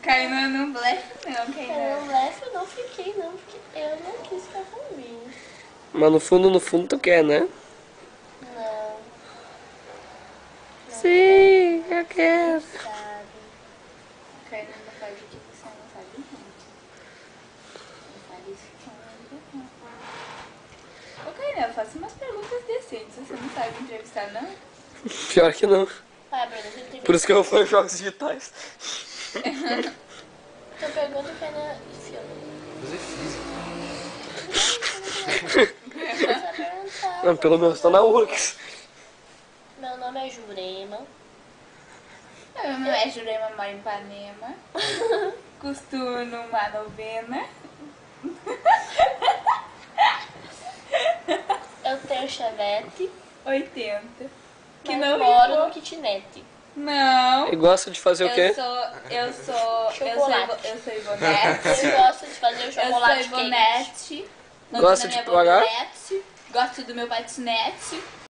Kainan não blefe não, Eu Kainan. não blefe, eu não fiquei não, porque eu não quis ficar comigo. Mas no fundo tu quer, né? Não. Sim, eu quero. Sabe? Kainan não faz o que você não sabe, gente. Não faz isso não. Ô, Kainan, faça umas perguntas decentes. Você não sabe entrevistar, não? Pior que não. Vai, Bruno, você tem Por isso que eu fui em jogos digitais. Tô perguntando que é Fazer física. Não, pelo menos tô na URGS. Meu nome é Jurema. Meu nome é Jurema, moro em Ipanema. Costumo numa novena. Eu tenho chevette. 80. Que Mas não moro rimou. no kitnet. Não. E gosta de fazer o quê? Eu sou Chocolate. Ivonete. Eu gosto de fazer o Eu chocolate sou quente. Ivonete. Gosta de pagar? Gosto do meu patinete.